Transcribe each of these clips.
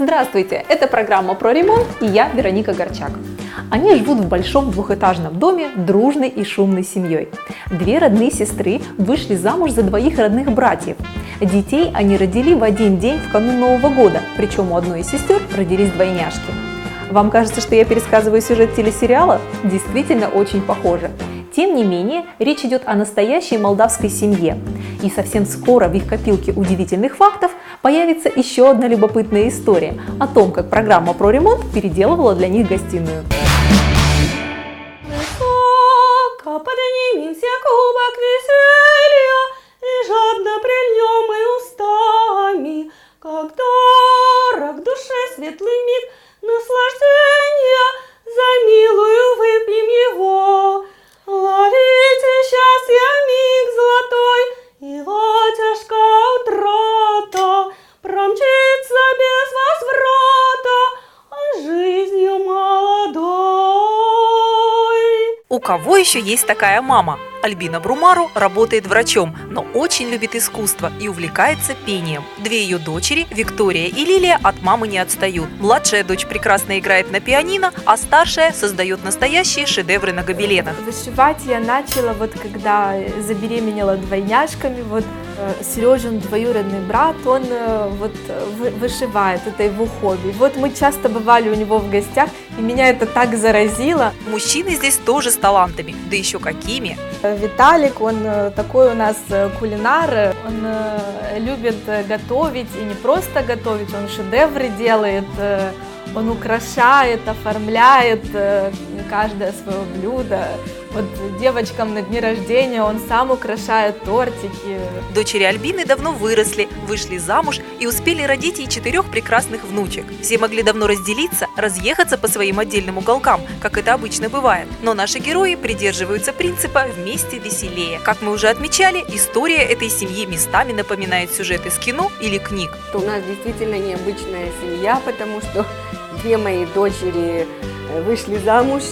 Здравствуйте, это программа про ремонт и я, Вероника Горчак. Они живут в большом двухэтажном доме дружной и шумной семьей. Две родные сестры вышли замуж за двоих родных братьев. Детей они родили в один день в канун Нового года, причем у одной из сестер родились двойняшки. Вам кажется, что я пересказываю сюжет телесериала? Действительно очень похоже. Тем не менее, речь идет о настоящей молдавской семье. И совсем скоро в их копилке удивительных фактов появится еще одна любопытная история о том, как программа про ремонт переделывала для них гостиную. Высоко поднимемся, кубок веселья, и жадно прильнем мы устами, как дорог душе светлый миг наслаждения, за милую выпьем его. Ловите счастье миг золотой, его тяжка утрата промчится без возврата, а жизнью молодой. У кого еще есть такая мама? Альбина Брумару работает врачом, но очень любит искусство и увлекается пением. Две ее дочери, Виктория и Лилия, от мамы не отстают. Младшая дочь прекрасно играет на пианино, а старшая создает настоящие шедевры на гобеленах. Вышивать я начала, когда забеременела двойняшками. Сережин двоюродный брат, он вышивает, это его хобби. Мы часто бывали у него в гостях, и меня это так заразило. Мужчины здесь тоже с талантами, да еще какими! Виталик, он такой у нас кулинар, он любит готовить, и не просто готовить, он шедевры делает, он украшает, оформляет каждое свое блюдо. Девочкам на дни рождения он сам украшает тортики. Дочери Альбины давно выросли, вышли замуж и успели родить ей 4 прекрасных внучек. Все могли давно разделиться, разъехаться по своим отдельным уголкам, как это обычно бывает. Но наши герои придерживаются принципа «вместе веселее». Как мы уже отмечали, история этой семьи местами напоминает сюжет из кино или книг. У нас действительно необычная семья, потому что две мои дочери вышли замуж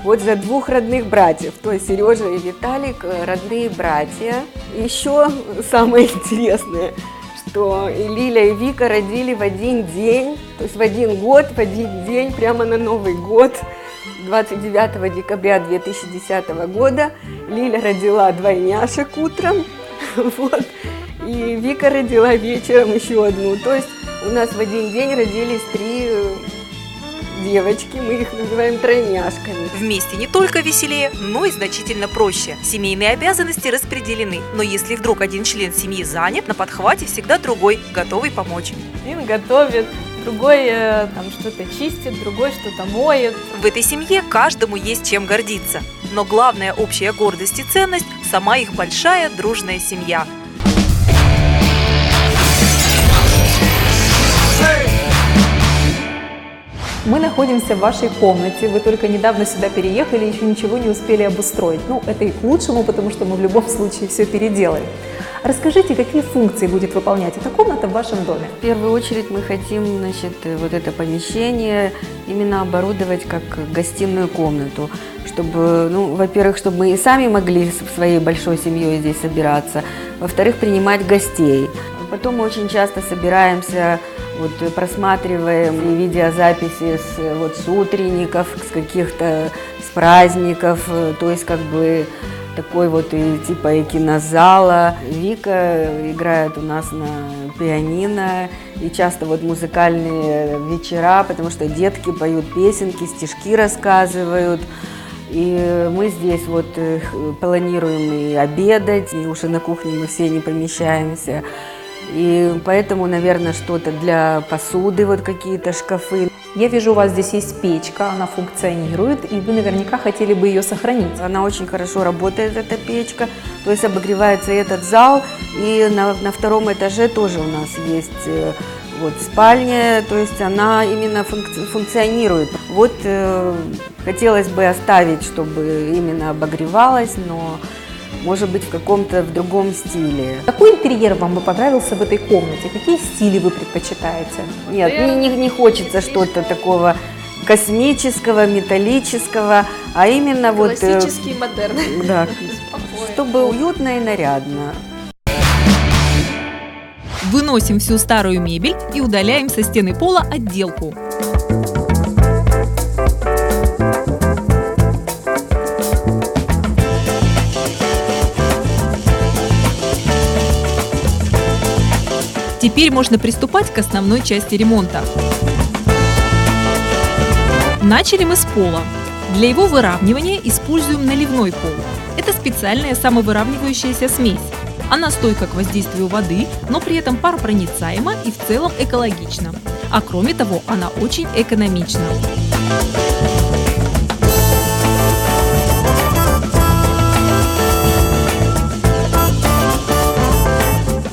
за 2 родных братьев, то есть Сережа и Виталик, родные братья. Еще самое интересное, что и Лиля, и Вика родили в один день, то есть в один год, в один день, прямо на Новый год, 29 декабря 2010 года. Лиля родила двойняшек утром, и Вика родила вечером еще одну. То есть у нас в один день родились 3 девочки, мы их называем тройняшками. Вместе не только веселее, но и значительно проще. Семейные обязанности распределены, но если вдруг один член семьи занят, на подхвате всегда другой, готовый помочь. Один готовит, другой что-то чистит, другой что-то моет. В этой семье каждому есть чем гордиться. Но главная общая гордость и ценность – сама их большая дружная семья. Мы находимся в вашей комнате, вы только недавно сюда переехали, еще ничего не успели обустроить. Это и к лучшему, потому что мы в любом случае все переделаем. Расскажите, какие функции будет выполнять эта комната в вашем доме? В первую очередь мы хотим, это помещение именно оборудовать как гостиную комнату, чтобы, во-первых, чтобы мы и сами могли в своей большой семьей здесь собираться, во-вторых, принимать гостей. Потом мы очень часто собираемся, просматриваем видеозаписи с утренников, с каких-то с праздников, то есть такой типа и кинозала. Вика играет у нас на пианино, и часто музыкальные вечера, потому что детки поют песенки, стишки рассказывают. И мы здесь планируем и обедать, и уже на кухне мы все не помещаемся. И поэтому, наверное, что-то для посуды, какие-то шкафы. Я вижу, у вас здесь есть печка, она функционирует, и вы наверняка хотели бы ее сохранить. Она очень хорошо работает, эта печка, то есть обогревается этот зал, и на 2-м этаже тоже у нас есть спальня, то есть она именно функционирует. Хотелось бы оставить, чтобы именно обогревалась, но может быть в другом стиле. Какой интерьер вам бы понравился в этой комнате? Какие стили вы предпочитаете? Нет, не хочется что-то такого космического, металлического, а именно классический, модерн. Да, чтобы уютно и нарядно. Выносим всю старую мебель и удаляем со стены пола отделку. Теперь можно приступать к основной части ремонта. Начали мы с пола. Для его выравнивания используем наливной пол. Это специальная самовыравнивающаяся смесь. Она стойка к воздействию воды, но при этом паропроницаема и в целом экологична. А кроме того, она очень экономична.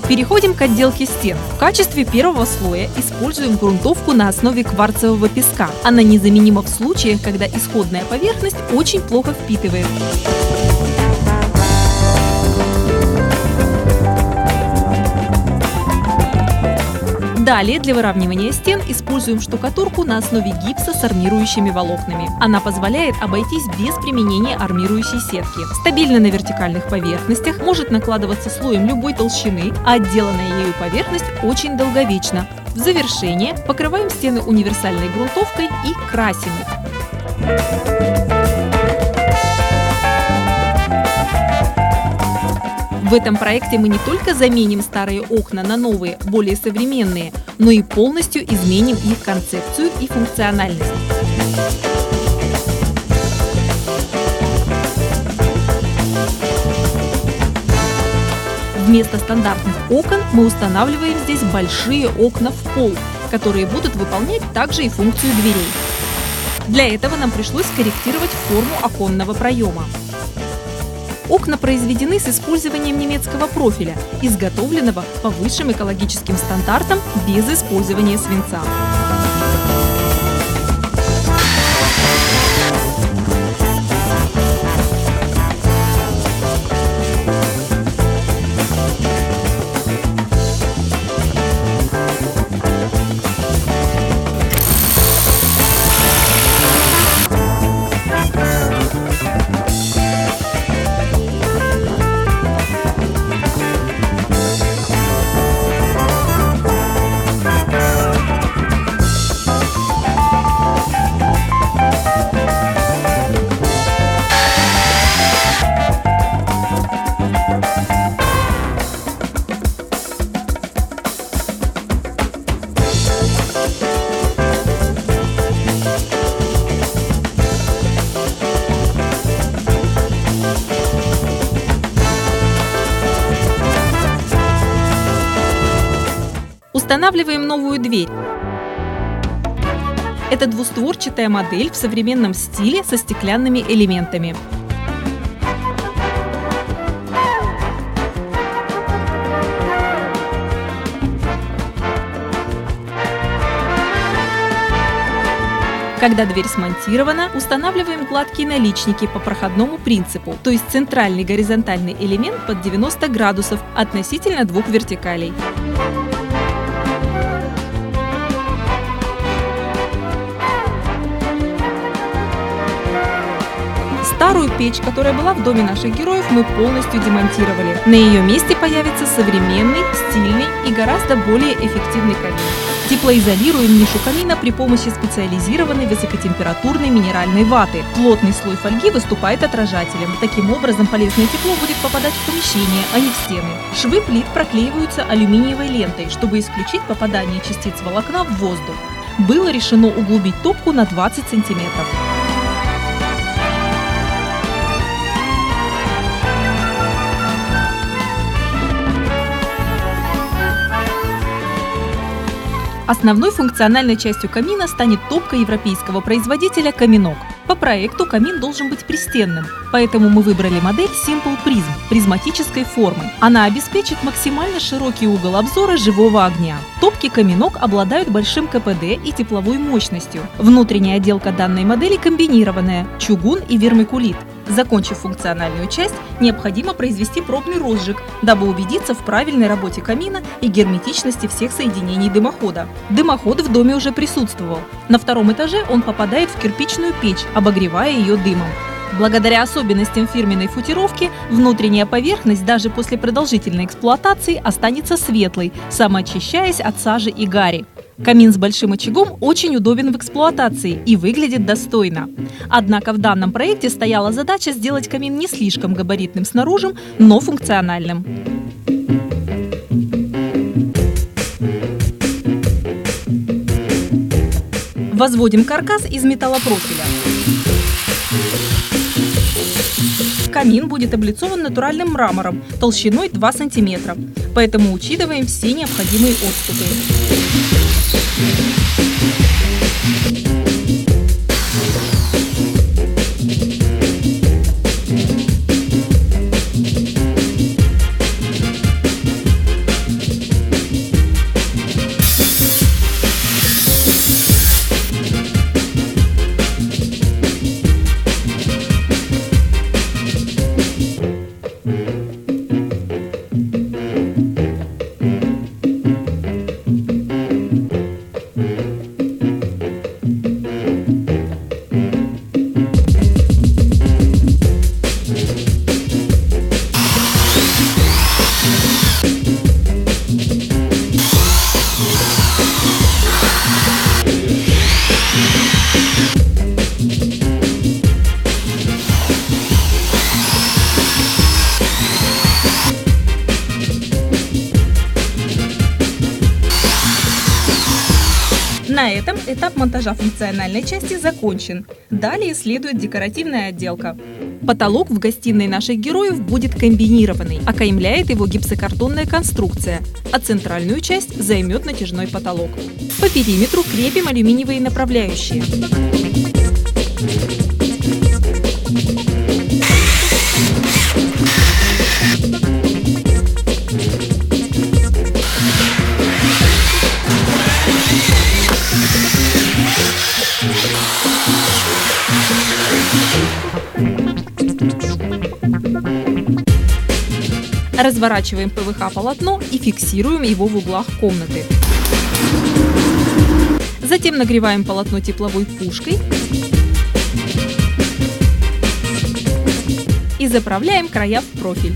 Переходим к отделке стен. В качестве первого слоя используем грунтовку на основе кварцевого песка. Она незаменима в случаях, когда исходная поверхность очень плохо впитывает. Далее для выравнивания стен используем штукатурку на основе гипса с армирующими волокнами. Она позволяет обойтись без применения армирующей сетки. Стабильно на вертикальных поверхностях, может накладываться слоем любой толщины, а отделанная ею поверхность очень долговечна. В завершение покрываем стены универсальной грунтовкой и красим их. В этом проекте мы не только заменим старые окна на новые, более современные, но и полностью изменим их концепцию и функциональность. Вместо стандартных окон мы устанавливаем здесь большие окна в пол, которые будут выполнять также и функцию дверей. Для этого нам пришлось скорректировать форму оконного проема. Окна произведены с использованием немецкого профиля, изготовленного по высшим экологическим стандартам без использования свинца. Устанавливаем новую дверь. Это двустворчатая модель в современном стиле со стеклянными элементами. Когда дверь смонтирована, устанавливаем гладкие наличники по проходному принципу, то есть центральный горизонтальный элемент под 90 градусов относительно двух вертикалей. Старую печь, которая была в доме наших героев, мы полностью демонтировали. На ее месте появится современный, стильный и гораздо более эффективный камин. Теплоизолируем нишу камина при помощи специализированной высокотемпературной минеральной ваты. Плотный слой фольги выступает отражателем. Таким образом, полезное тепло будет попадать в помещение, а не в стены. Швы плит проклеиваются алюминиевой лентой, чтобы исключить попадание частиц волокна в воздух. Было решено углубить топку на 20 сантиметров. Основной функциональной частью камина станет топка европейского производителя «Каминок». По проекту камин должен быть пристенным, поэтому мы выбрали модель Simple Prism призматической формы. Она обеспечит максимально широкий угол обзора живого огня. Топки «Каминок» обладают большим КПД и тепловой мощностью. Внутренняя отделка данной модели комбинированная – чугун и вермикулит. Закончив функциональную часть, необходимо произвести пробный розжиг, дабы убедиться в правильной работе камина и герметичности всех соединений дымохода. Дымоход в доме уже присутствовал. На втором этаже он попадает в кирпичную печь, обогревая ее дымом. Благодаря особенностям фирменной футировки, внутренняя поверхность даже после продолжительной эксплуатации останется светлой, самоочищаясь от сажи и гари. Камин с большим очагом очень удобен в эксплуатации и выглядит достойно. Однако в данном проекте стояла задача сделать камин не слишком габаритным снаружи, но функциональным. Возводим каркас из металлопрофиля. Камин будет облицован натуральным мрамором толщиной 2 см, поэтому учитываем все необходимые отступы. На этом этап монтажа функциональной части закончен. Далее следует декоративная отделка. Потолок в гостиной наших героев будет комбинированный, окаймляет его гипсокартонная конструкция, а центральную часть займет натяжной потолок. По периметру крепим алюминиевые направляющие. Разворачиваем ПВХ-полотно и фиксируем его в углах комнаты. Затем нагреваем полотно тепловой пушкой и заправляем края в профиль.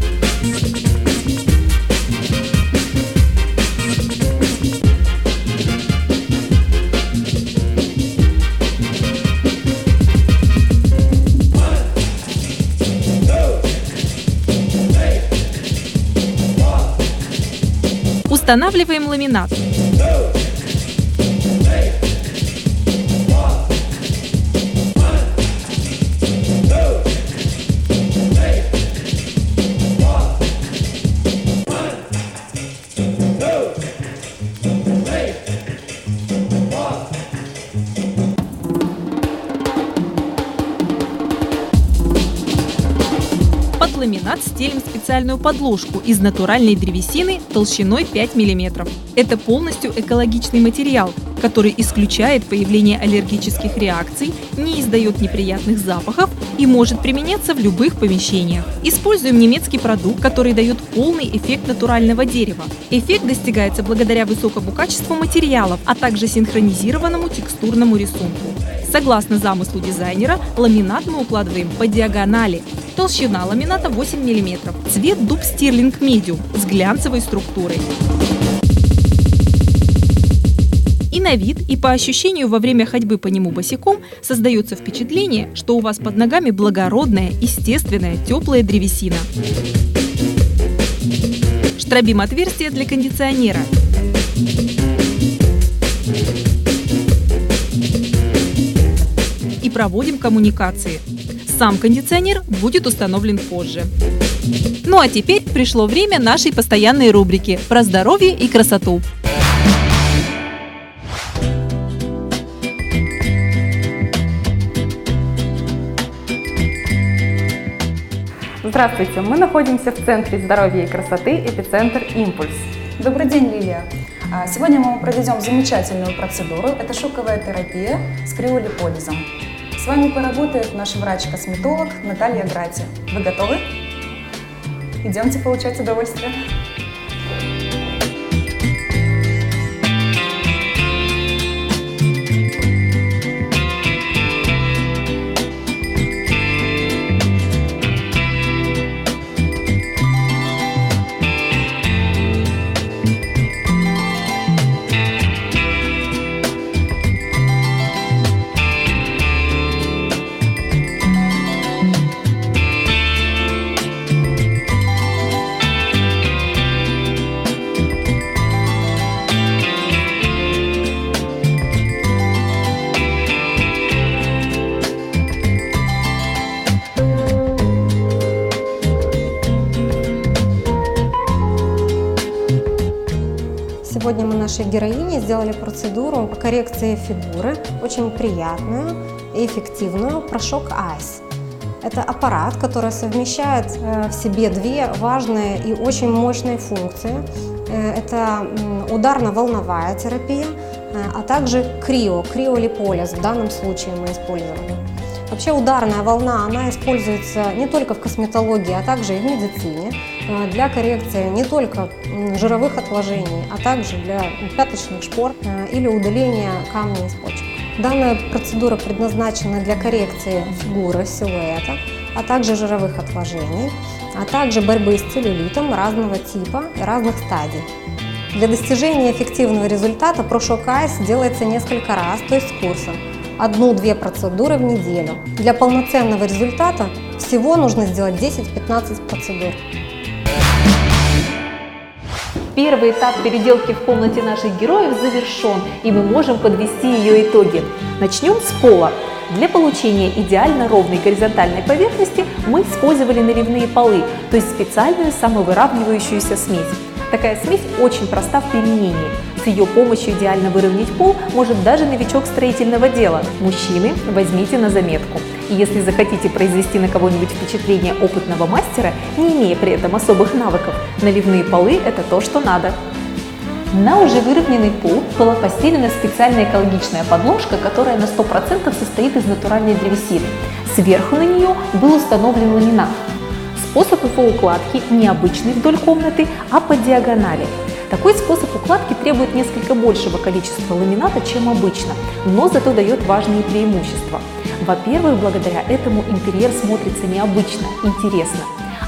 Устанавливаем ламинат. Под ламинат стелим специальную подложку из натуральной древесины толщиной 5 мм. Это полностью экологичный материал, который исключает появление аллергических реакций, не издает неприятных запахов и может применяться в любых помещениях. Используем немецкий продукт, который дает полный эффект натурального дерева. Эффект достигается благодаря высокому качеству материалов, а также синхронизированному текстурному рисунку. Согласно замыслу дизайнера, ламинат мы укладываем по диагонали. Толщина ламината 8 мм. Цвет дуб стирлинг медиум с глянцевой структурой. И на вид, и по ощущению во время ходьбы по нему босиком создается впечатление, что у вас под ногами благородная, естественная, теплая древесина. Штробим отверстие для кондиционера. И проводим коммуникации. Сам кондиционер будет установлен позже. Ну а теперь пришло время нашей постоянной рубрики про здоровье и красоту. Здравствуйте! Мы находимся в Центре здоровья и красоты «Эпицентр Импульс». Добрый день, Лилия. Сегодня мы проведем замечательную процедуру. Это шоковая терапия с криолиполизом. С вами поработает наш врач-косметолог Наталья Грати. Вы готовы? Идемте получать удовольствие. нашей героине сделали процедуру по коррекции фигуры, очень приятную и эффективную «Порошок Айс». Это аппарат, который совмещает в себе две важные и очень мощные функции. Это ударно-волновая терапия, а также криолиполиз, в данном случае мы использовали. Вообще ударная волна, она используется не только в косметологии, а также и в медицине для коррекции не только жировых отложений, а также для пяточных шпор или удаления камней из почек. Данная процедура предназначена для коррекции фигуры, силуэта, а также жировых отложений, а также борьбы с целлюлитом разного типа и разных стадий. Для достижения эффективного результата Порошок Айс делается несколько раз, то есть с курсом. 1-2 процедуры в неделю. Для полноценного результата всего нужно сделать 10-15 процедур. Первый этап переделки в комнате наших героев завершен, и мы можем подвести ее итоги. Начнем с пола. Для получения идеально ровной горизонтальной поверхности мы использовали наливные полы, то есть специальную самовыравнивающуюся смесь. Такая смесь очень проста в применении. С ее помощью идеально выровнять пол может даже новичок строительного дела. Мужчины, возьмите на заметку. И если захотите произвести на кого-нибудь впечатление опытного мастера, не имея при этом особых навыков, наливные полы – это то, что надо. На уже выровненный пол была постелена специальная экологичная подложка, которая на 100% состоит из натуральной древесины. Сверху на нее был установлен ламинат. Способ его укладки необычный вдоль комнаты, а по диагонали. Такой способ укладки требует несколько большего количества ламината, чем обычно, но зато дает важные преимущества. Во-первых, благодаря этому интерьер смотрится необычно, интересно.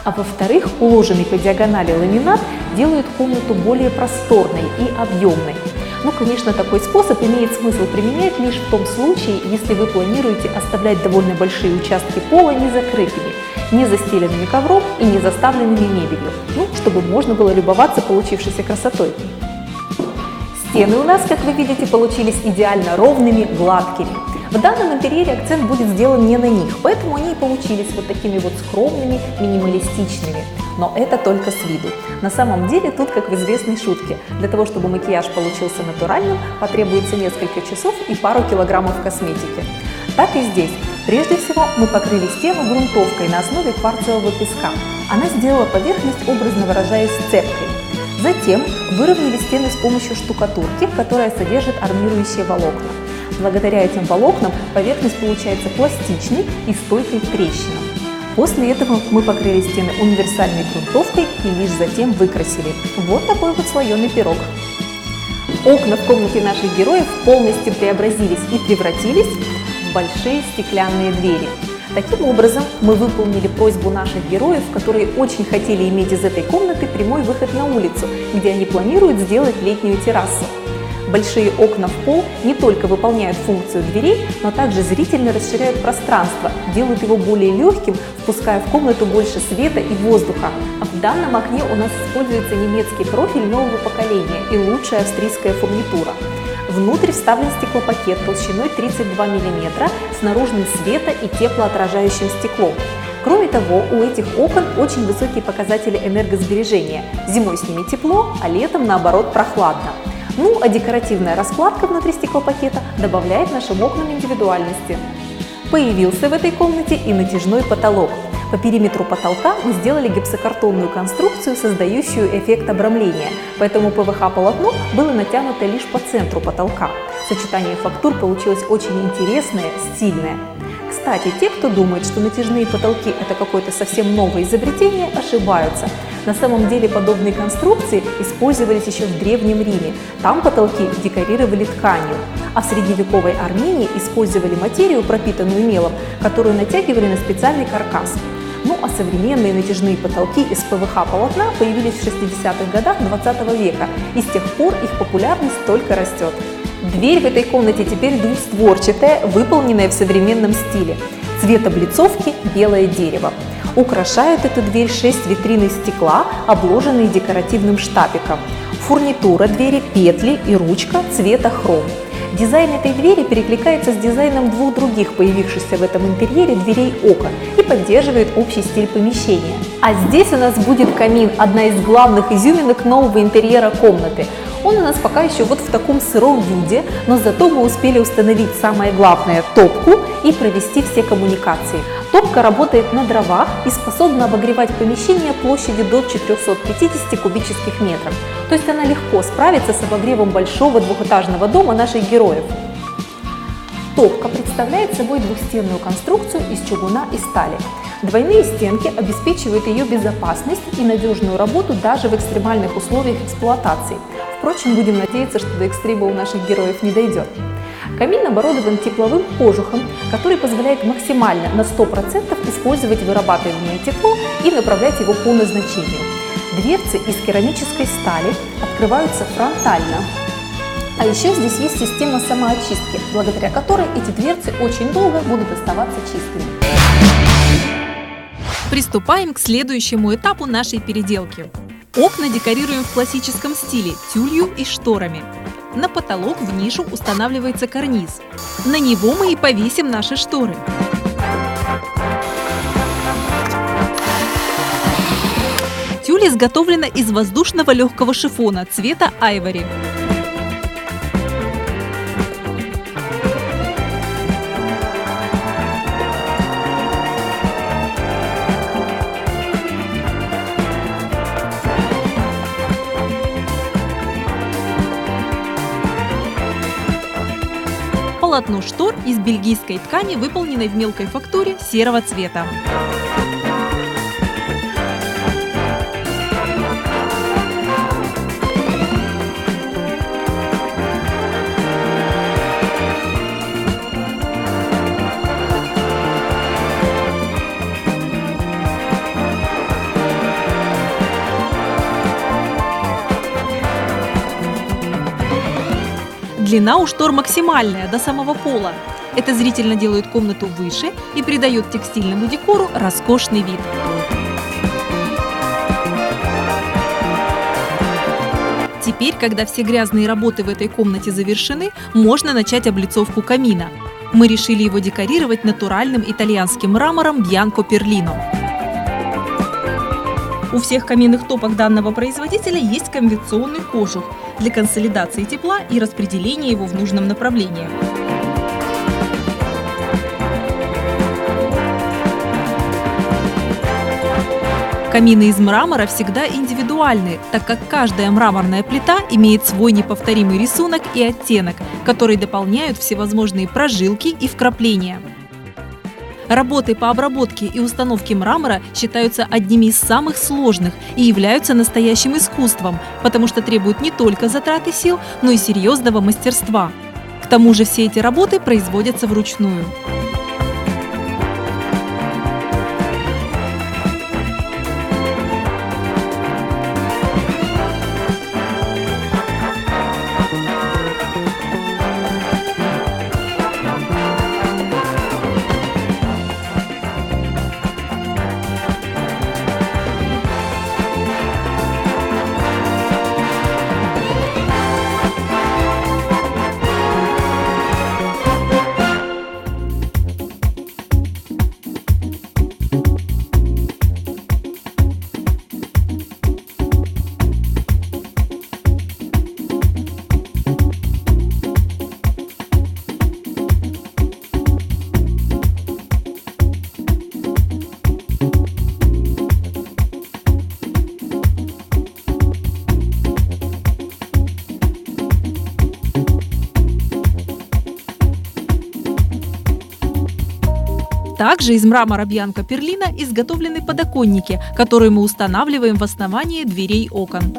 А во-вторых, уложенный по диагонали ламинат делает комнату более просторной и объемной. Ну, конечно, такой способ имеет смысл применять лишь в том случае, если вы планируете оставлять довольно большие участки пола незакрытыми, не застеленными ковром и не заставленными мебелью, чтобы можно было любоваться получившейся красотой. Стены у нас, как вы видите, получились идеально ровными, гладкими. В данном интерьере акцент будет сделан не на них, поэтому они и получились вот такими вот скромными, минималистичными. Но это только с виду. На самом деле тут, как в известной шутке, для того, чтобы макияж получился натуральным, потребуется несколько часов и пару килограммов косметики. Так и здесь. Прежде всего мы покрыли стену грунтовкой на основе кварцевого песка. Она сделала поверхность, образно выражаясь, цепкой. Затем выровняли стены с помощью штукатурки, которая содержит армирующие волокна. Благодаря этим волокнам поверхность получается пластичной и стойкой к трещинам. После этого мы покрыли стены универсальной грунтовкой и лишь затем выкрасили. Вот такой вот слоеный пирог. Окна в комнате наших героев полностью преобразились и превратились в большие стеклянные двери. Таким образом, мы выполнили просьбу наших героев, которые очень хотели иметь из этой комнаты прямой выход на улицу, где они планируют сделать летнюю террасу. Большие окна в пол не только выполняют функцию дверей, но также зрительно расширяют пространство, делают его более легким, впуская в комнату больше света и воздуха. А в данном окне у нас используется немецкий профиль нового поколения и лучшая австрийская фурнитура. Внутрь вставлен стеклопакет толщиной 32 мм с наружным свето- и теплоотражающим стеклом. Кроме того, у этих окон очень высокие показатели энергосбережения. Зимой с ними тепло, а летом, наоборот, прохладно. А декоративная раскладка внутри стеклопакета добавляет нашим окнам индивидуальности. Появился в этой комнате и натяжной потолок. По периметру потолка мы сделали гипсокартонную конструкцию, создающую эффект обрамления, поэтому ПВХ-полотно было натянуто лишь по центру потолка. Сочетание фактур получилось очень интересное, стильное. Кстати, те, кто думает, что натяжные потолки – это какое-то совсем новое изобретение, ошибаются. На самом деле подобные конструкции использовались еще в Древнем Риме. Там потолки декорировали тканью. А в средневековой Армении использовали материю, пропитанную мелом, которую натягивали на специальный каркас. А современные натяжные потолки из ПВХ-полотна появились в 60-х годах 20 века, и с тех пор их популярность только растет. Дверь в этой комнате теперь двустворчатая, выполненная в современном стиле. Цвет облицовки – белое дерево. Украшают эту дверь 6 витрин из стекла, обложенные декоративным штапиком. Фурнитура двери, петли и ручка цвета хром. Дизайн этой двери перекликается с дизайном двух других появившихся в этом интерьере дверей окон и поддерживает общий стиль помещения. А здесь у нас будет камин, одна из главных изюминок нового интерьера комнаты. Он у нас пока еще вот в таком сыром виде, но зато мы успели установить самое главное – топку и провести все коммуникации. Топка работает на дровах и способна обогревать помещение площадью до 450 кубических метров. То есть она легко справится с обогревом большого двухэтажного дома наших героев. Топка представляет собой двухстенную конструкцию из чугуна и стали. Двойные стенки обеспечивают ее безопасность и надежную работу даже в экстремальных условиях эксплуатации. Впрочем, будем надеяться, что до экстрима у наших героев не дойдет. Камин оборудован тепловым кожухом, который позволяет максимально на 100% использовать вырабатываемое тепло и направлять его по назначению. Дверцы из керамической стали открываются фронтально. А еще здесь есть система самоочистки, благодаря которой эти дверцы очень долго будут оставаться чистыми. Приступаем к следующему этапу нашей переделки. Окна декорируем в классическом стиле тюлью и шторами. На потолок в нишу устанавливается карниз. На него мы и повесим наши шторы. Тюль изготовлена из воздушного легкого шифона цвета айвори. Полотно штор из бельгийской ткани, выполненной в мелкой фактуре серого цвета. Длина у штор максимальная, до самого пола. Это зрительно делает комнату выше и придает текстильному декору роскошный вид. Теперь, когда все грязные работы в этой комнате завершены, можно начать облицовку камина. Мы решили его декорировать натуральным итальянским мрамором Bianco Perlino. У всех каминных топок данного производителя есть конвекционный кожух для консолидации тепла и распределения его в нужном направлении. Камины из мрамора всегда индивидуальны, так как каждая мраморная плита имеет свой неповторимый рисунок и оттенок, который дополняют всевозможные прожилки и вкрапления. Работы по обработке и установке мрамора считаются одними из самых сложных и являются настоящим искусством, потому что требуют не только затраты сил, но и серьезного мастерства. К тому же все эти работы производятся вручную. Также из мрамора Bianco Perlino изготовлены подоконники, которые мы устанавливаем в основании дверей окон.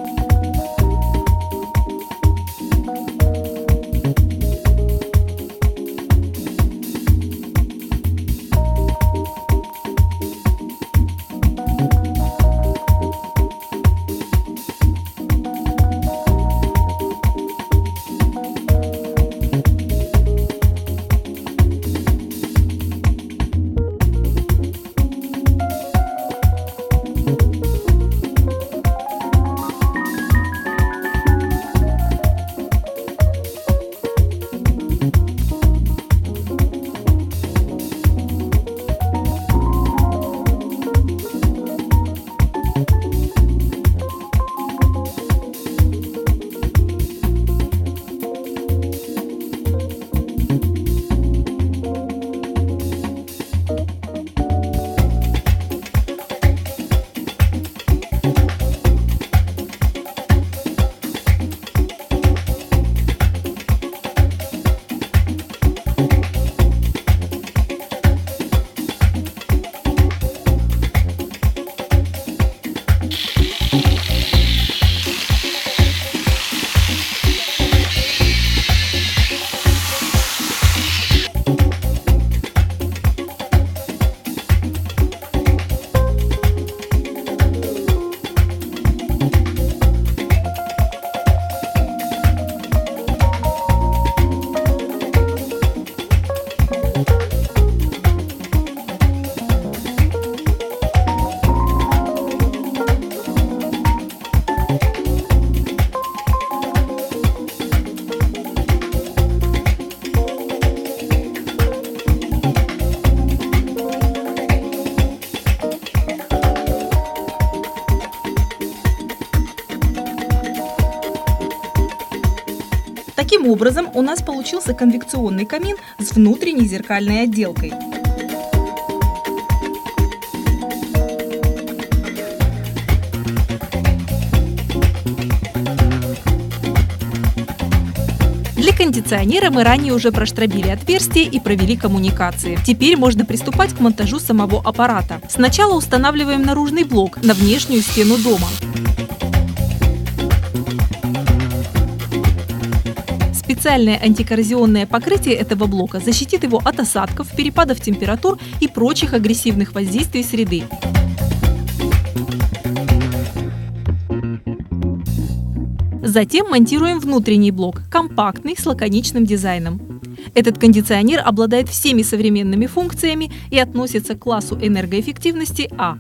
Таким образом, у нас получился конвекционный камин с внутренней зеркальной отделкой. Для кондиционера мы ранее уже проштробили отверстия и провели коммуникации. Теперь можно приступать к монтажу самого аппарата. Сначала устанавливаем наружный блок на внешнюю стену дома. Специальное антикоррозионное покрытие этого блока защитит его от осадков, перепадов температур и прочих агрессивных воздействий среды. Затем монтируем внутренний блок, компактный, с лаконичным дизайном. Этот кондиционер обладает всеми современными функциями и относится к классу энергоэффективности А.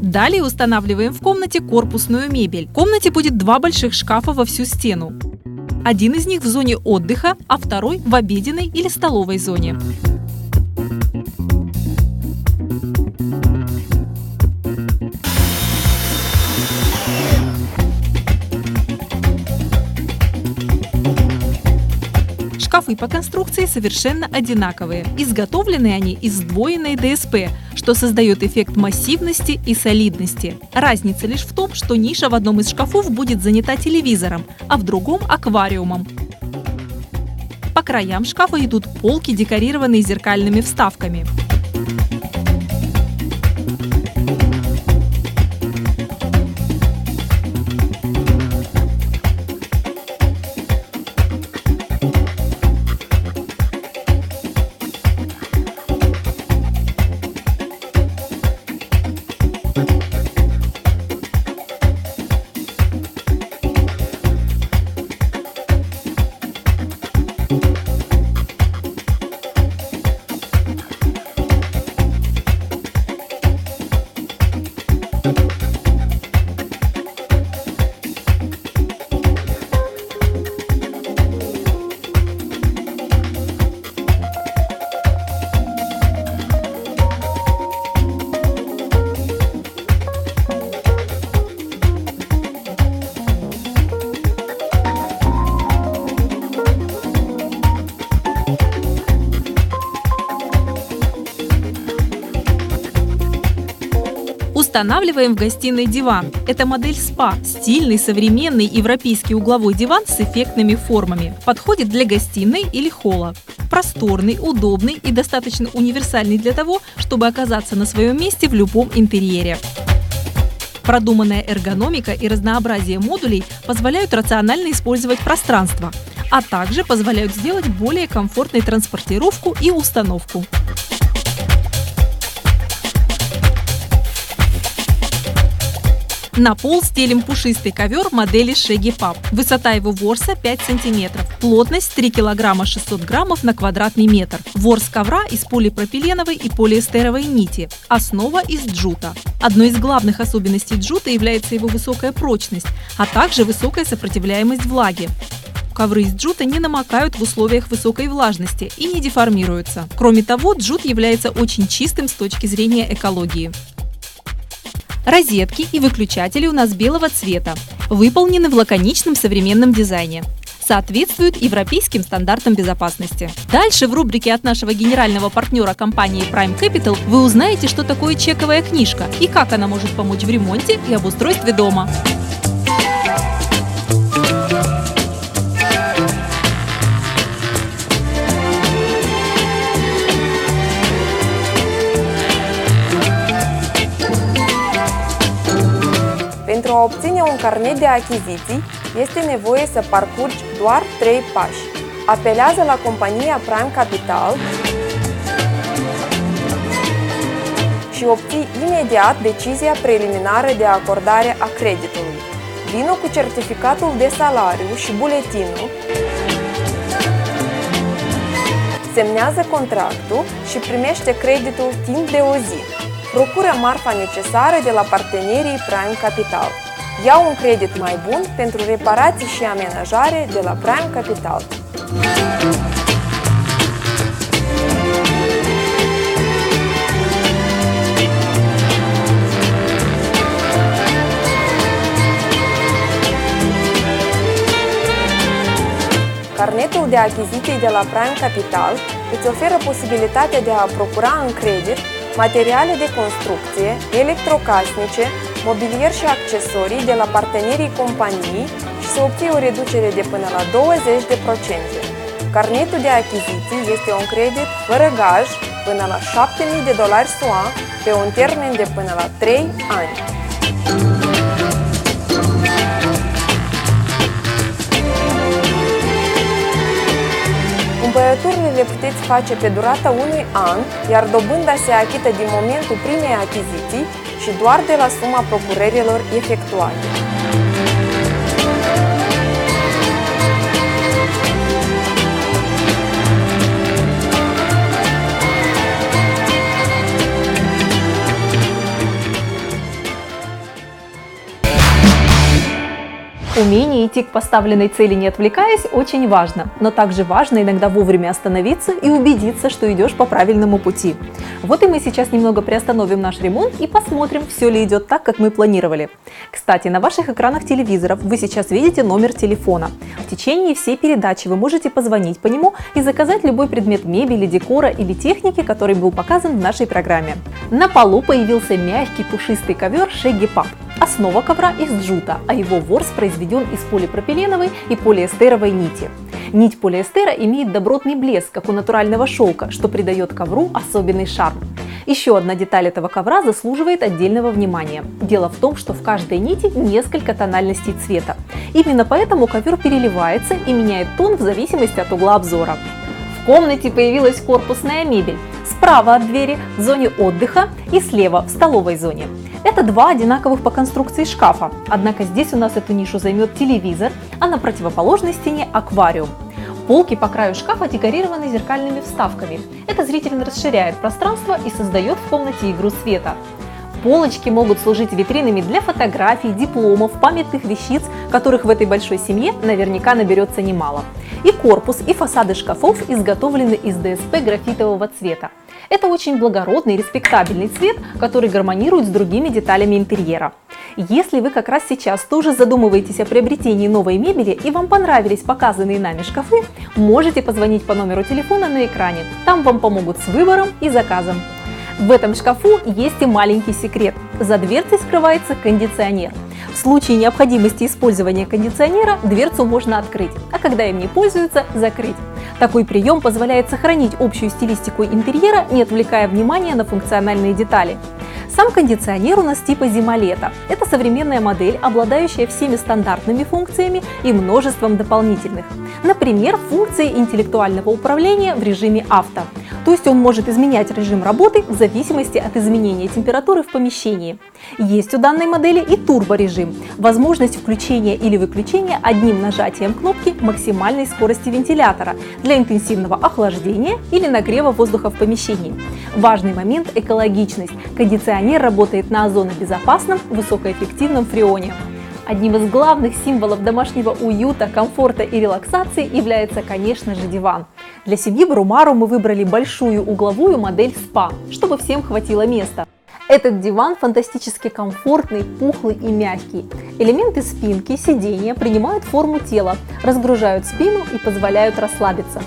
Далее устанавливаем в комнате корпусную мебель. В комнате будет два больших шкафа во всю стену. Один из них в зоне отдыха, а второй в обеденной или столовой зоне. Шкафы по конструкции совершенно одинаковые. Изготовлены они из сдвоенной ДСП, что создает эффект массивности и солидности. Разница лишь в том, что ниша в одном из шкафов будет занята телевизором, а в другом – аквариумом. По краям шкафа идут полки, декорированные зеркальными вставками. Устанавливаем в гостиной диван. Это модель СПА. Стильный, современный европейский угловой диван с эффектными формами. Подходит для гостиной или холла. Просторный, удобный и достаточно универсальный для того, чтобы оказаться на своем месте в любом интерьере. Продуманная эргономика и разнообразие модулей позволяют рационально использовать пространство, а также позволяют сделать более комфортной транспортировку и установку. На пол стелим пушистый ковер модели Shaggy Pup. Высота его ворса 5 см. Плотность 3 кг 600 граммов на квадратный метр. Ворс ковра из полипропиленовой и полиэстеровой нити. Основа из джута. Одной из главных особенностей джута является его высокая прочность, а также высокая сопротивляемость влаге. Ковры из джута не намокают в условиях высокой влажности и не деформируются. Кроме того, джут является очень чистым с точки зрения экологии. Розетки и выключатели у нас белого цвета, выполнены в лаконичном современном дизайне. Соответствуют европейским стандартам безопасности. Дальше в рубрике от нашего генерального партнера компании Prime Capital вы узнаете, что такое чековая книжка и как она может помочь в ремонте и обустройстве дома. Pentru a obține un carnet de achiziții, este nevoie să parcurgi doar 3 pași. Apelează la compania Prime Capital și obții imediat decizia preliminară de acordare a creditului. Vino cu certificatul de salariu și buletinul semnează contractul și primește creditul timp de o zi. Procură marfa necesară de la partenerii Prime Capital. Ia un credit mai bun pentru reparații și amenajare de la Prime Capital. Carnetul de achiziții de la Prime Capital îți oferă posibilitatea de a procura în credit materiale de construcție, electrocasnice, mobilier și accesorii de la partenerii companiei și să obții o reducere de până la 20%. Carnetul de achiziții este un credit fără gaj până la $7.000 SUA pe un termen de până la 3 ani. Cumpărăturile le puteți face pe durata unui an, iar dobânda se achită din momentul primei achiziții și doar de la suma procurărilor efectuate. Умение идти к поставленной цели, не отвлекаясь, очень важно, но также важно иногда вовремя остановиться и убедиться, что идешь по правильному пути. Вот и мы сейчас немного приостановим наш ремонт и посмотрим, все ли идет так, как мы планировали. Кстати, на ваших экранах телевизоров вы сейчас видите номер телефона. В течение всей передачи вы можете позвонить по нему и заказать любой предмет мебели, декора или техники, который был показан в нашей программе. На полу появился мягкий пушистый ковер Shaggy Pup. Основа ковра из джута, а его ворс произведен из полипропиленовой и полиэстеровой нити. Нить полиэстера имеет добротный блеск, как у натурального шелка, что придает ковру особенный шарм. Еще одна деталь этого ковра заслуживает отдельного внимания. Дело в том, что в каждой нити несколько тональностей цвета. Именно поэтому ковер переливается и меняет тон в зависимости от угла обзора. В комнате появилась корпусная мебель. Справа от двери в зоне отдыха и слева в столовой зоне. Это два одинаковых по конструкции шкафа, однако здесь у нас эту нишу займет телевизор, а на противоположной стене аквариум. Полки по краю шкафа декорированы зеркальными вставками. Это зрительно расширяет пространство и создает в комнате игру света. Полочки могут служить витринами для фотографий, дипломов, памятных вещиц, которых в этой большой семье наверняка наберется немало. И корпус, и фасады шкафов изготовлены из ДСП графитового цвета. Это очень благородный и респектабельный цвет, который гармонирует с другими деталями интерьера. Если вы как раз сейчас тоже задумываетесь о приобретении новой мебели и вам понравились показанные нами шкафы, можете позвонить по номеру телефона на экране. Там вам помогут с выбором и заказом. В этом шкафу есть и маленький секрет. За дверцей скрывается кондиционер. В случае необходимости использования кондиционера дверцу можно открыть, а когда им не пользуются, закрыть. Такой прием позволяет сохранить общую стилистику интерьера, не отвлекая внимания на функциональные детали. Сам кондиционер у нас типа зима-лето. Это современная модель, обладающая всеми стандартными функциями и множеством дополнительных. Например, функции интеллектуального управления в режиме авто. То есть он может изменять режим работы в зависимости от изменения температуры в помещении. Есть у данной модели и турборежим, возможность включения или выключения одним нажатием кнопки максимальной скорости вентилятора для интенсивного охлаждения или нагрева воздуха в помещении. Важный момент – экологичность. Кондиционер работает на озонобезопасном высокоэффективном фреоне. Одним из главных символов домашнего уюта, комфорта и релаксации является, конечно же, диван. Для семьи Брумару мы выбрали большую угловую модель спа, чтобы всем хватило места. Этот диван фантастически комфортный, пухлый и мягкий. Элементы спинки, сидения принимают форму тела, разгружают спину и позволяют расслабиться.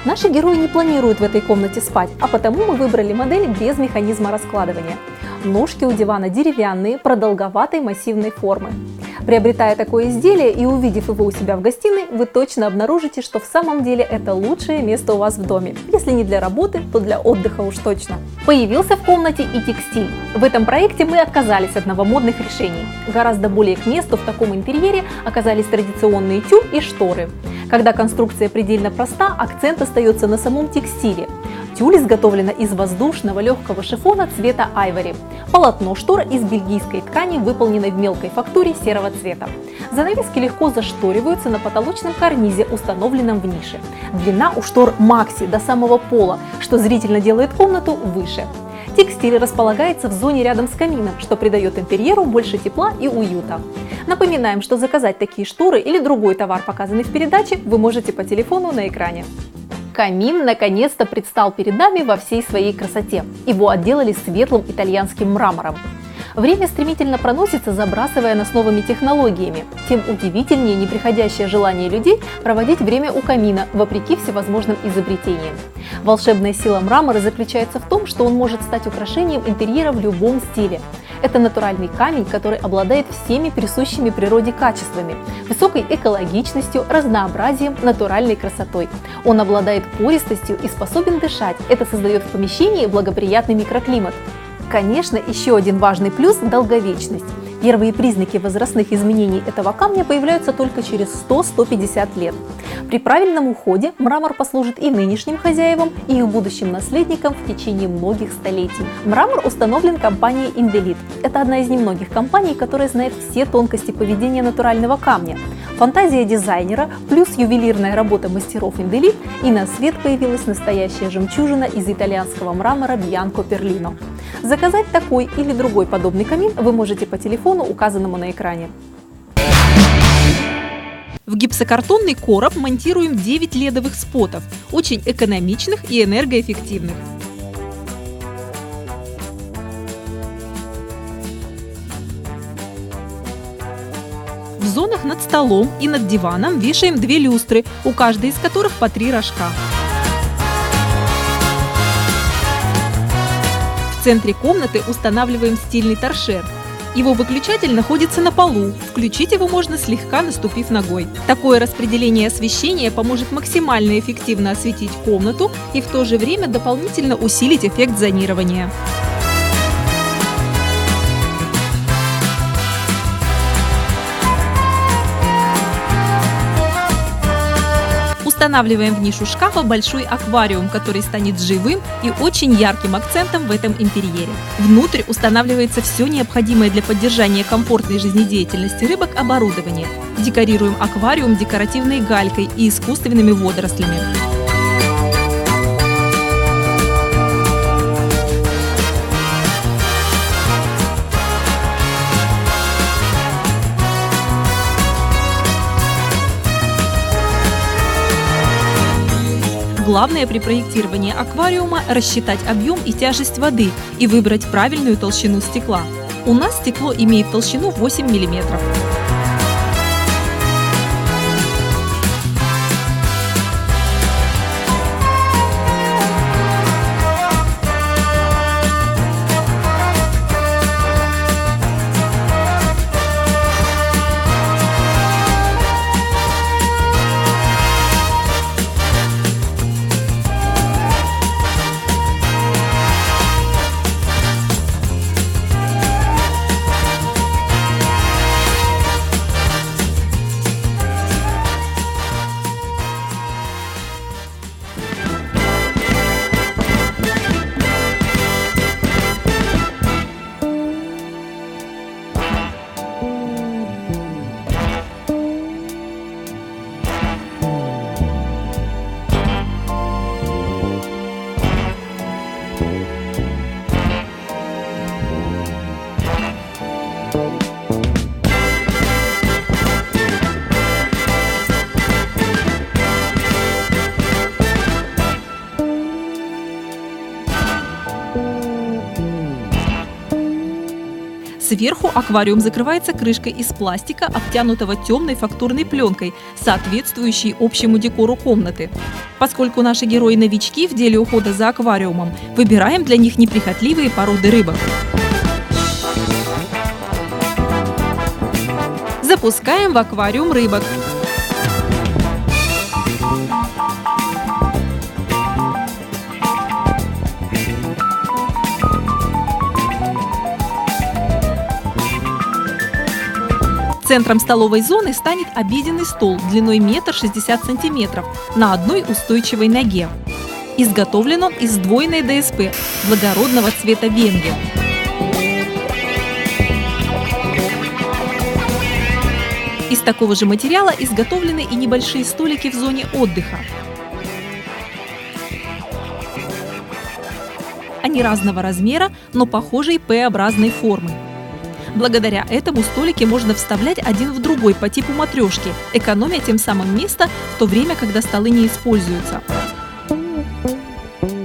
Наши герои не планируют в этой комнате спать, а потому мы выбрали модель без механизма раскладывания. Ножки у дивана деревянные, продолговатой массивной формы. Приобретая такое изделие и увидев его у себя в гостиной, вы точно обнаружите, что в самом деле это лучшее место у вас в доме. Если не для работы, то для отдыха уж точно. Появился в комнате и текстиль. В этом проекте мы отказались от новомодных решений. Гораздо более к месту в таком интерьере оказались традиционные тюль и шторы. Когда конструкция предельно проста, акцент остается на самом текстиле. Тюль изготовлена из воздушного легкого шифона цвета айвори. Полотно штор из бельгийской ткани, выполненной в мелкой фактуре серого цвета. Занавески легко зашториваются на потолочном карнизе, установленном в нише. Длина у штор макси до самого пола, что зрительно делает комнату выше. Текстиль располагается в зоне рядом с камином, что придает интерьеру больше тепла и уюта. Напоминаем, что заказать такие шторы или другой товар, показанный в передаче, вы можете по телефону на экране. Камин наконец-то предстал перед нами во всей своей красоте. Его отделали светлым итальянским мрамором. Время стремительно проносится, забрасывая нас новыми технологиями. Тем удивительнее неприходящее желание людей проводить время у камина, вопреки всевозможным изобретениям. Волшебная сила мрамора заключается в том, что он может стать украшением интерьера в любом стиле. Это натуральный камень, который обладает всеми присущими природе качествами, высокой экологичностью, разнообразием, натуральной красотой. Он обладает пористостью и способен дышать. Это создает в помещении благоприятный микроклимат. Конечно, еще один важный плюс – долговечность. Первые признаки возрастных изменений этого камня появляются только через 100-150 лет. При правильном уходе мрамор послужит и нынешним хозяевам, и их будущим наследникам в течение многих столетий. Мрамор установлен компанией Indelit. Это одна из немногих компаний, которая знает все тонкости поведения натурального камня. Фантазия дизайнера плюс ювелирная работа мастеров Indelit, и на свет появилась настоящая жемчужина из итальянского мрамора Bianco Perlino. Заказать такой или другой подобный камин вы можете по телефону, указанному на экране. В гипсокартонный короб монтируем 9 ледовых спотов, очень экономичных и энергоэффективных. В зонах над столом и над диваном вешаем 2 люстры, у каждой из которых по 3 рожка. В центре комнаты устанавливаем стильный торшер. Его выключатель находится на полу, включить его можно, слегка наступив ногой. Такое распределение освещения поможет максимально эффективно осветить комнату и в то же время дополнительно усилить эффект зонирования. Устанавливаем в нишу шкафа большой аквариум, который станет живым и очень ярким акцентом в этом интерьере. Внутрь устанавливается все необходимое для поддержания комфортной жизнедеятельности рыбок оборудование. Декорируем аквариум декоративной галькой и искусственными водорослями. Главное при проектировании аквариума – рассчитать объем и тяжесть воды и выбрать правильную толщину стекла. У нас стекло имеет толщину 8 мм. Сверху аквариум закрывается крышкой из пластика, обтянутого темной фактурной пленкой, соответствующей общему декору комнаты. Поскольку наши герои новички в деле ухода за аквариумом, выбираем для них неприхотливые породы рыбок. Запускаем в аквариум рыбок. Центром столовой зоны станет обеденный стол длиной 1,60 м на одной устойчивой ноге. Изготовлен он из сдвоенной ДСП благородного цвета венги. Из такого же материала изготовлены и небольшие столики в зоне отдыха. Они разного размера, но похожей П-образной формы. Благодаря этому столики можно вставлять один в другой по типу матрешки, экономя тем самым место в то время, когда столы не используются.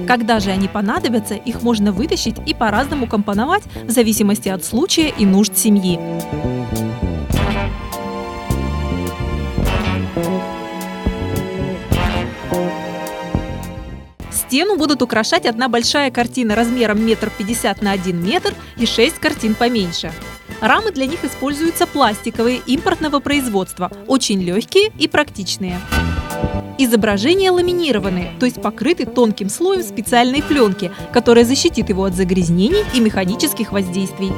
Когда же они понадобятся, их можно вытащить и по-разному компоновать в зависимости от случая и нужд семьи. Стену будут украшать одна большая картина размером 1,50 м на 1 метр и 6 картин поменьше. Рамы для них используются пластиковые импортного производства, очень легкие и практичные. Изображения ламинированы, то есть покрыты тонким слоем специальной пленки, которая защитит его от загрязнений и механических воздействий.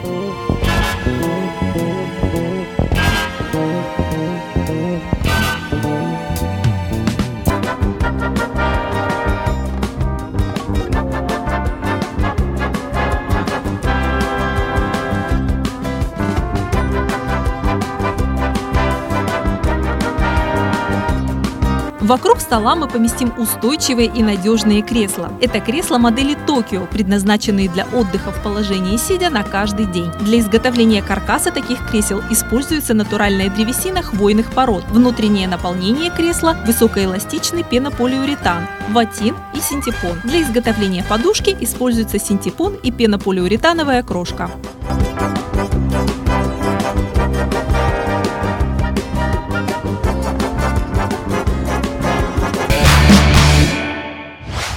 Вокруг стола мы поместим устойчивые и надежные кресла. Это кресла модели Tokyo, предназначенные для отдыха в положении сидя на каждый день. Для изготовления каркаса таких кресел используется натуральная древесина хвойных пород. Внутреннее наполнение кресла – высокоэластичный пенополиуретан, ватин и синтепон. Для изготовления подушки используется синтепон и пенополиуретановая крошка.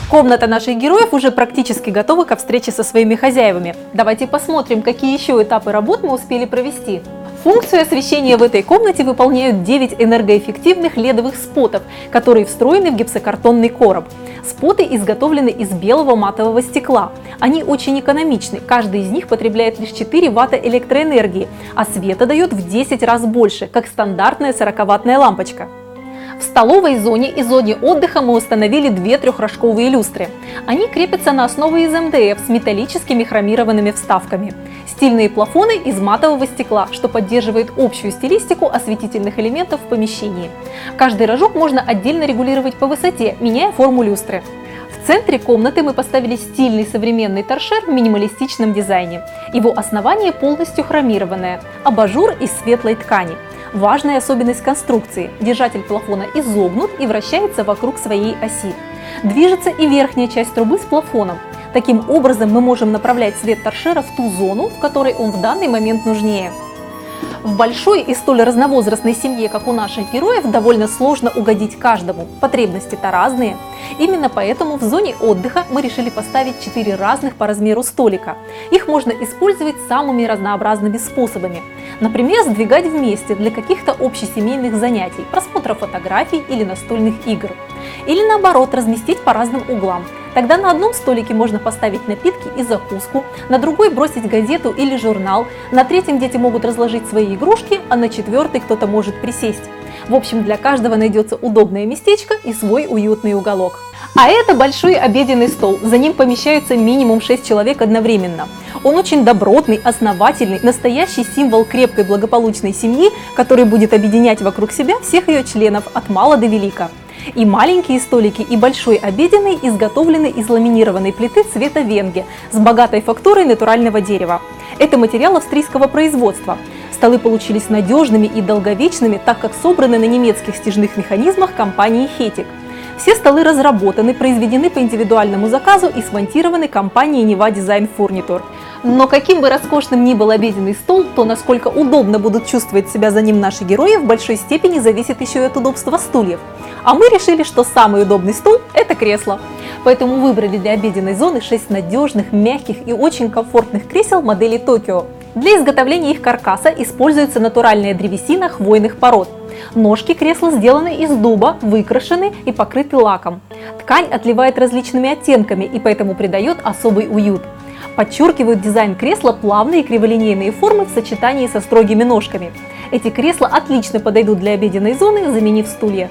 Комната наших героев уже практически готова ко встрече со своими хозяевами. Давайте посмотрим, какие еще этапы работ мы успели провести. Функцию освещения в этой комнате выполняют 9 энергоэффективных ледовых спотов, которые встроены в гипсокартонный короб. Споты изготовлены из белого матового стекла. Они очень экономичны, каждый из них потребляет лишь 4 ватта электроэнергии, а света дает в 10 раз больше, как стандартная 40-ваттная лампочка. В столовой зоне и зоне отдыха мы установили 2 трехрожковые люстры. Они крепятся на основе из МДФ с металлическими хромированными вставками. Стильные плафоны из матового стекла, что поддерживает общую стилистику осветительных элементов в помещении. Каждый рожок можно отдельно регулировать по высоте, меняя форму люстры. В центре комнаты мы поставили стильный современный торшер в минималистичном дизайне. Его основание полностью хромированное, абажур из светлой ткани. Важная особенность конструкции – держатель плафона изогнут и вращается вокруг своей оси. Движется и верхняя часть трубы с плафоном. Таким образом мы можем направлять свет торшера в ту зону, в которой он в данный момент нужнее. В большой и столь разновозрастной семье, как у наших героев, довольно сложно угодить каждому. Потребности-то разные. Именно поэтому в зоне отдыха мы решили поставить 4 разных по размеру столика. Их можно использовать самыми разнообразными способами. Например, сдвигать вместе для каких-то общесемейных занятий, просмотра фотографий или настольных игр. Или наоборот, разместить по разным углам. Тогда на одном столике можно поставить напитки и закуску, на другой бросить газету или журнал, на третьем дети могут разложить свои игрушки, а на четвертый кто-то может присесть. В общем, для каждого найдется удобное местечко и свой уютный уголок. А это большой обеденный стол, за ним помещаются минимум 6 человек одновременно. Он очень добротный, основательный, настоящий символ крепкой благополучной семьи, который будет объединять вокруг себя всех ее членов от мала до велика. И маленькие столики, и большой обеденный изготовлены из ламинированной плиты цвета венги с богатой фактурой натурального дерева. Это материал австрийского производства. Столы получились надежными и долговечными, так как собраны на немецких стяжных механизмах компании Hettich. Все столы разработаны, произведены по индивидуальному заказу и смонтированы компанией Neva Design Furniture. Но каким бы роскошным ни был обеденный стол, то насколько удобно будут чувствовать себя за ним наши герои, в большой степени зависит еще и от удобства стульев. А мы решили, что самый удобный стул – это кресло. Поэтому выбрали для обеденной зоны 6 надежных, мягких и очень комфортных кресел модели Tokyo. Для изготовления их каркаса используется натуральная древесина хвойных пород. Ножки кресла сделаны из дуба, выкрашены и покрыты лаком. Ткань отливает различными оттенками и поэтому придает особый уют. Подчеркивают дизайн кресла плавные криволинейные формы в сочетании со строгими ножками. Эти кресла отлично подойдут для обеденной зоны, заменив стулья.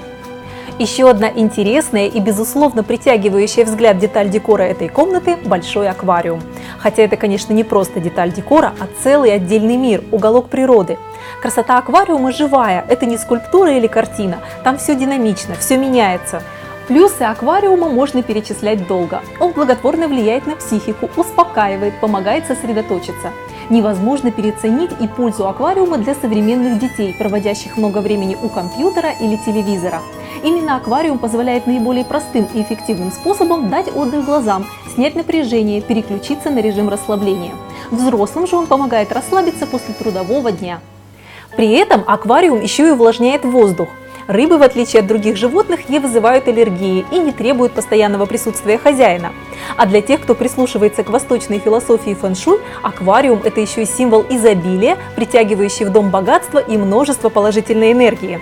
Еще одна интересная и, безусловно, притягивающая взгляд деталь декора этой комнаты – большой аквариум. Хотя это, конечно, не просто деталь декора, а целый отдельный мир, уголок природы. Красота аквариума живая, это не скульптура или картина, там все динамично, все меняется. Плюсы аквариума можно перечислять долго. Он благотворно влияет на психику, успокаивает, помогает сосредоточиться. Невозможно переоценить и пользу аквариума для современных детей, проводящих много времени у компьютера или телевизора. Именно аквариум позволяет наиболее простым и эффективным способом дать отдых глазам, снять напряжение, переключиться на режим расслабления. Взрослым же он помогает расслабиться после трудового дня. При этом аквариум еще и увлажняет воздух. Рыбы, в отличие от других животных, не вызывают аллергии и не требуют постоянного присутствия хозяина. А для тех, кто прислушивается к восточной философии фэн-шуй, аквариум – это еще и символ изобилия, притягивающий в дом богатство и множество положительной энергии.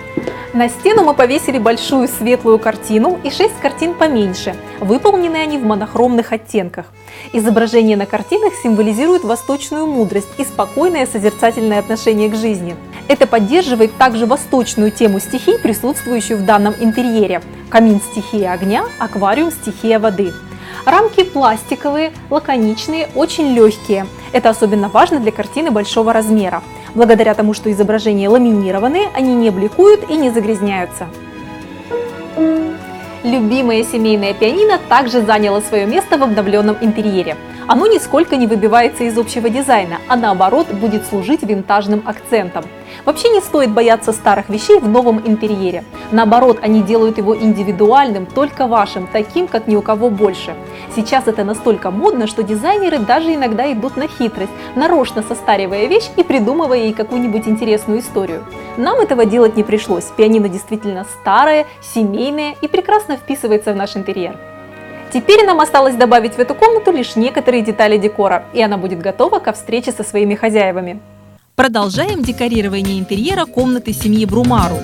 На стену мы повесили большую светлую картину и 6 картин поменьше. Выполнены они в монохромных оттенках. Изображения на картинах символизируют восточную мудрость и спокойное созерцательное отношение к жизни. Это поддерживает также восточную тему стихий, присутствующую в данном интерьере. Камин – стихия огня, аквариум – стихия воды. Рамки пластиковые, лаконичные, очень легкие. Это особенно важно для картины большого размера. Благодаря тому, что изображения ламинированные, они не бликуют и не загрязняются. Любимое семейное пианино также заняло свое место в обновленном интерьере. Оно нисколько не выбивается из общего дизайна, а наоборот будет служить винтажным акцентом. Вообще не стоит бояться старых вещей в новом интерьере. Наоборот, они делают его индивидуальным, только вашим, таким, как ни у кого больше. Сейчас это настолько модно, что дизайнеры даже иногда идут на хитрость, нарочно состаривая вещь и придумывая ей какую-нибудь интересную историю. Нам этого делать не пришлось. Пианино действительно старое, семейное и прекрасно вписывается в наш интерьер. Теперь нам осталось добавить в эту комнату лишь некоторые детали декора, и она будет готова ко встрече со своими хозяевами. Продолжаем декорирование интерьера комнаты семьи Брумару.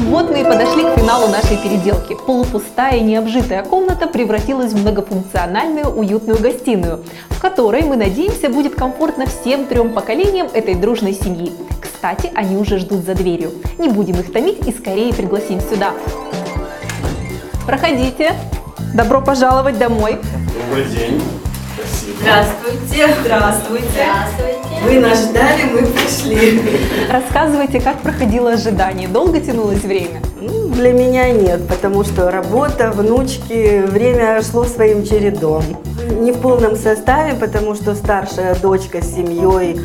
Вот мы и подошли к финалу нашей переделки. Полупустая и необжитая комната превратилась в многофункциональную уютную гостиную, в которой, мы надеемся, будет комфортно всем 3 поколениям этой дружной семьи. Кстати, они уже ждут за дверью. Не будем их томить и скорее пригласим сюда. Проходите. Добро пожаловать домой. Добрый день. Спасибо. Здравствуйте. Здравствуйте. Здравствуйте. Вы нас ждали, мы пришли. Рассказывайте, как проходило ожидание. Долго тянулось время? Ну, для меня нет, потому что работа, внучки, время шло своим чередом. Не в полном составе, потому что старшая дочка с семьей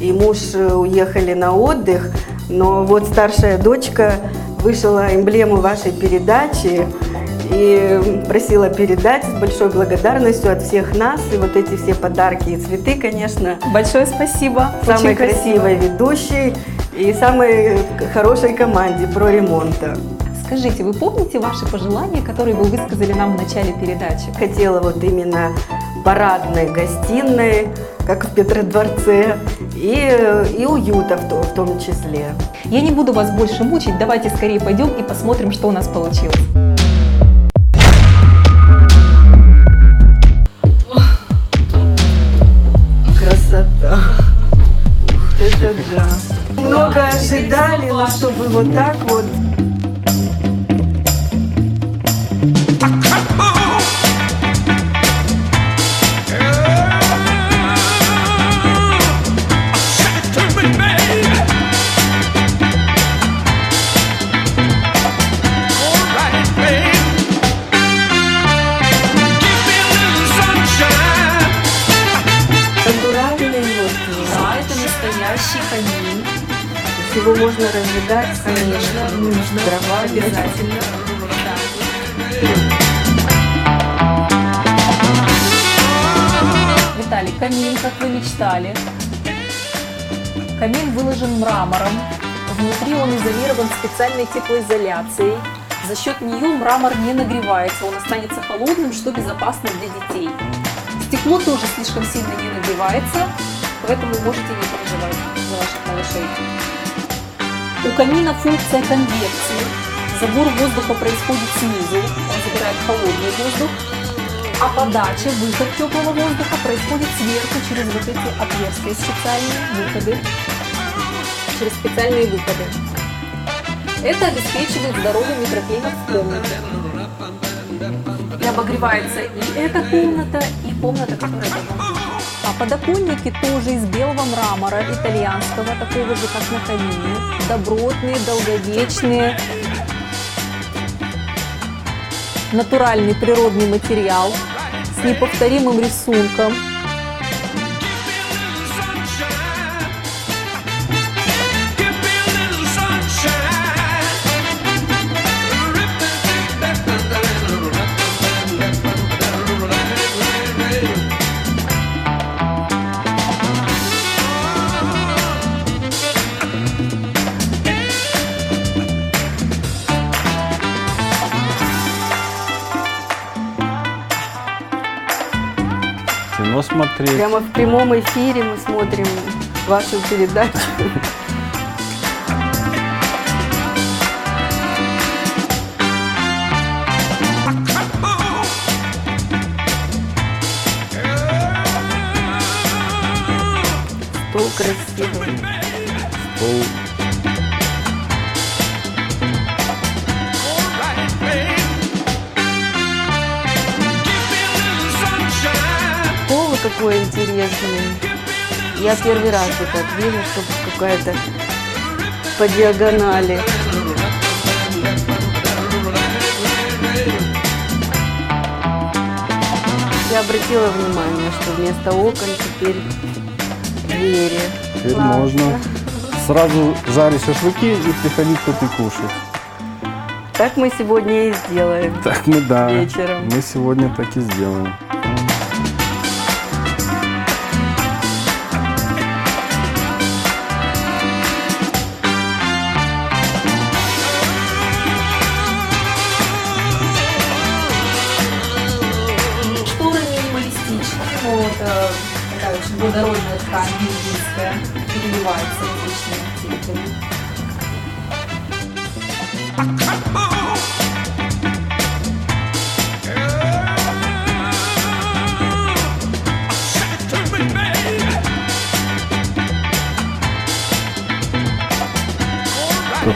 и муж уехали на отдых, но вот старшая дочка вышла эмблему вашей передачи и просила передать с большой благодарностью от всех нас. И вот эти все подарки и цветы, конечно. Большое спасибо. Самой красивой ведущей и самой хорошей команде про ремонта. Скажите, вы помните ваши пожелания, которые вы высказали нам в начале передачи? Хотела вот именно парадной гостиной, как в Петродворце, и уюта в том числе. Я не буду вас больше мучить, давайте скорее пойдем и посмотрим, что у нас получилось. Красота! Это да! Много ожидали, но чтобы вот так вот. Камин. Его можно разжигать, Конечно, нужно, дрова, обязательно. Виталий, камин, как вы мечтали. Камин выложен мрамором. Внутри он изолирован специальной теплоизоляцией. За счет нее мрамор не нагревается, он останется холодным, что безопасно для детей. Стекло тоже слишком сильно не нагревается, поэтому можете не переживать за ваших малышей. У камина функция конвекции. Забор воздуха происходит снизу, он забирает холодный воздух, а подача, выход теплого воздуха происходит сверху через вот эти отверстия, специальные выходы. Это обеспечивает здоровый микроклимат в комнате. И обогревается и эта комната, и комната, которая рядом. А подоконники тоже из белого мрамора, итальянского, такого же, как на камине. Добротные, долговечные. Натуральный природный материал с неповторимым рисунком. Кино смотреть. Прямо в прямом эфире мы смотрим вашу передачу. Стол красивый. Стол. Слово какое интересное. Я первый раз вот так вижу, чтобы какая-то по диагонали. Я обратила внимание, что вместо окон теперь двери. Теперь Классно. можно сразу жарить шашлыки и приходить тут и кушать. Так мы сегодня и сделаем. Так мы, да, Вечером. мы сегодня так и сделаем. Шторы минималистичные, но это такая очень благородная ткань, бельгийская, переливается различными оттенками.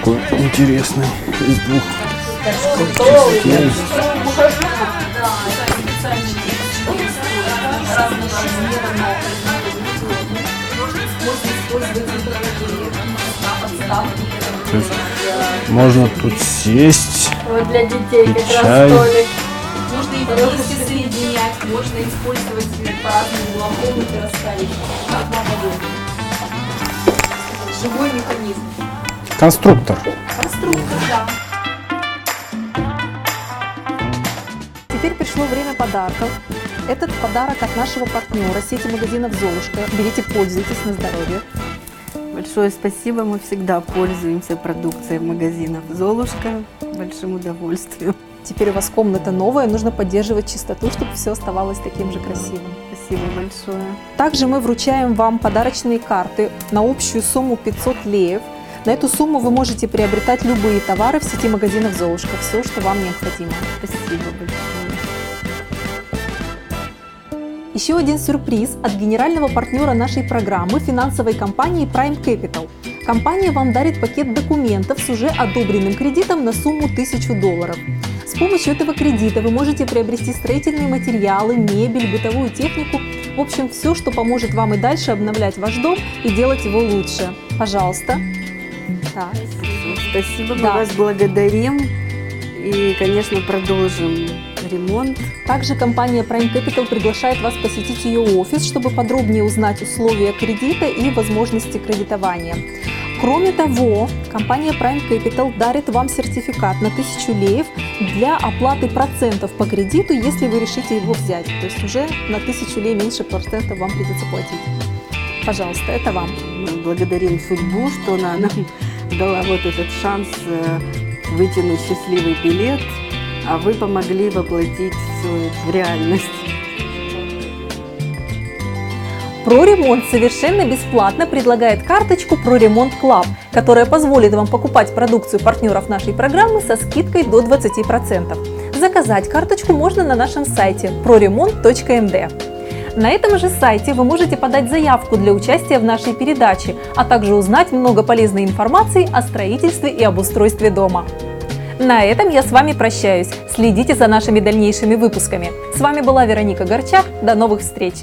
такой интересный. Из двух. То есть можно тут сесть, Вот для детей пить как чай. раз столик. Можно и вместе соединять, можно использовать по разным углам комнаты расставить. Как вам удобно. Живой механизм. Конструктор. Конструктор, да. Теперь пришло время подарков. Этот подарок от нашего партнера сети магазинов «Золушка». Берите, пользуйтесь, на здоровье. Большое спасибо, мы всегда пользуемся продукцией магазинов «Золушка» большим удовольствием. Теперь у вас комната новая, нужно поддерживать чистоту, чтобы все оставалось таким же красивым. Спасибо большое. Также мы вручаем вам подарочные карты на общую сумму 500 леев. На эту сумму вы можете приобретать любые товары в сети магазинов «Золушка», все, что вам необходимо. Спасибо большое. Еще один сюрприз от генерального партнера нашей программы, финансовой компании Prime Capital. Компания вам дарит пакет документов с уже одобренным кредитом на сумму $1000. С помощью этого кредита вы можете приобрести строительные материалы, мебель, бытовую технику, в общем, все, что поможет вам и дальше обновлять ваш дом и делать его лучше. Пожалуйста. Так. Спасибо, мы Да. вас благодарим и, конечно, продолжим ремонт. Также компания Prime Capital приглашает вас посетить ее офис, чтобы подробнее узнать условия кредита и возможности кредитования. Кроме того, компания Prime Capital дарит вам сертификат на 1000 леев для оплаты процентов по кредиту, если вы решите его взять. То есть уже на 1000 лей меньше процентов вам придется платить. Пожалуйста, это вам. Мы благодарим судьбу, что она нам дала вот этот шанс вытянуть счастливый билет, а вы помогли воплотить все в реальность. ProRemont совершенно бесплатно предлагает карточку ProRemont Club, которая позволит вам покупать продукцию партнеров нашей программы со скидкой до 20%. Заказать карточку можно на нашем сайте proremont.md. На этом же сайте вы можете подать заявку для участия в нашей передаче, а также узнать много полезной информации о строительстве и обустройстве дома. На этом я с вами прощаюсь. Следите за нашими дальнейшими выпусками. С вами была Вероника Горчак. До новых встреч!